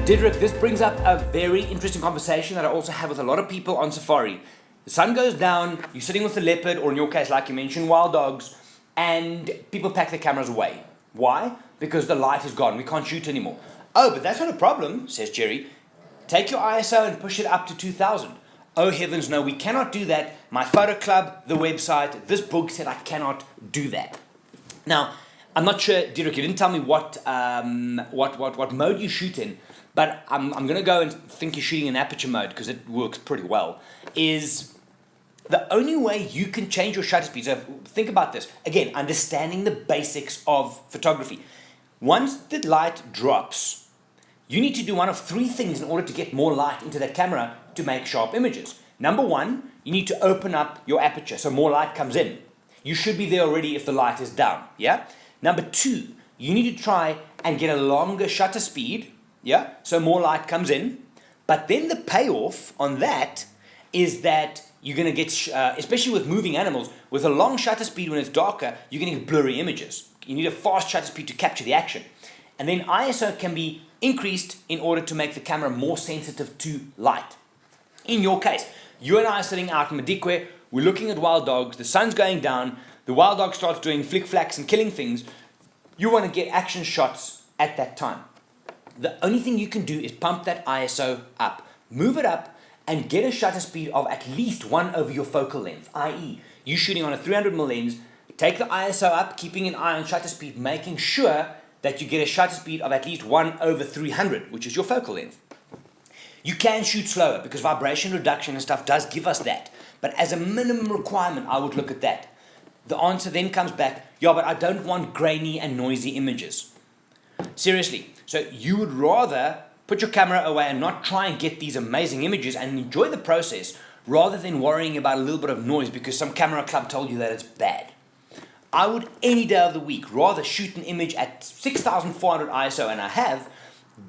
Diederick, this brings up a very interesting conversation that I also have with a lot of people on safari. The sun goes down, you're sitting with a leopard, or in your case, like you mentioned, wild dogs, and people pack their cameras away. Why? Because the light is gone, we can't shoot anymore. Oh, but that's not a problem, says Gerry. Take your ISO and push it up to 2000. Oh heavens no, we cannot do that. My photo club, the website, this book said I cannot do that. Now, I'm not sure, Diederick, you didn't tell me what mode you shoot in, but I'm going to go and think you're shooting in aperture mode because it works pretty well. Is the only way you can change your shutter speed. So think about this. Again, understanding the basics of photography. Once the light drops, you need to do one of three things in order to get more light into that camera to make sharp images. Number one, you need to open up your aperture so more light comes in. You should be there already if the light is down, yeah? Number two, you need to try and get a longer shutter speed, yeah? So more light comes in. But then the payoff on that is that you're going to get, especially with moving animals, with a long shutter speed when it's darker, you're going to get blurry images. You need a fast shutter speed to capture the action. And then ISO can be increased in order to make the camera more sensitive to light. In your case, you and I are sitting out in Madikwe, we're looking at wild dogs, the sun's going down, the wild dog starts doing flick-flacks and killing things. You want to get action shots at that time. The only thing you can do is pump that ISO up, move it up, and get a shutter speed of at least 1 over your focal length, i.e. you shooting on a 300mm lens, take the ISO up, keeping an eye on shutter speed, making sure that you get a shutter speed of at least 1 over 300, which is your focal length. You can shoot slower because vibration reduction and stuff does give us that. But as a minimum requirement, I would look at that. The answer then comes back, yeah, but I don't want grainy and noisy images. Seriously, so you would rather put your camera away and not try and get these amazing images and enjoy the process rather than worrying about a little bit of noise because some camera club told you that it's bad. I would any day of the week rather shoot an image at 6400 ISO, and I have,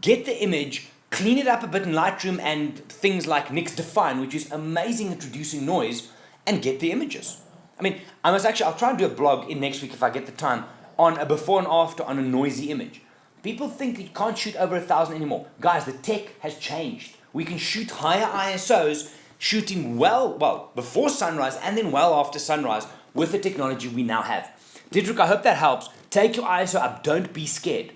get the image, clean it up a bit in Lightroom and things like Nix Define, which is amazing at reducing noise, and get the images. I mean, I'll try and do a blog in next week if I get the time on a before and after on a noisy image. People think that you can't shoot over 1000 anymore. Guys, the tech has changed. We can shoot higher ISOs, shooting well before sunrise and then well after sunrise with the technology we now have. Diederick, I hope that helps. Take your ISO up, don't be scared.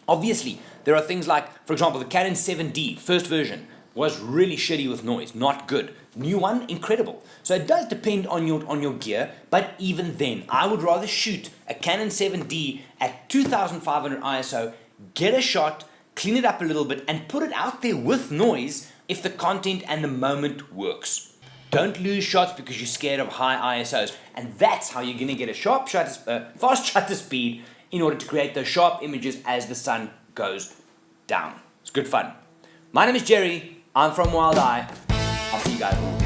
Obviously, there are things like, for example, the Canon 7D, first version, was really shitty with noise, not good. New one, incredible. So it does depend on your gear, but even then, I would rather shoot a Canon 7D at 2500 ISO, get a shot, clean it up a little bit, and put it out there with noise if the content and the moment works. Don't lose shots because you're scared of high ISOs, and that's how you're going to get a fast shutter speed in order to create those sharp images as the sun goes down. It's good fun. My name is Gerry. I'm from Wild Eye. I'll see you guys.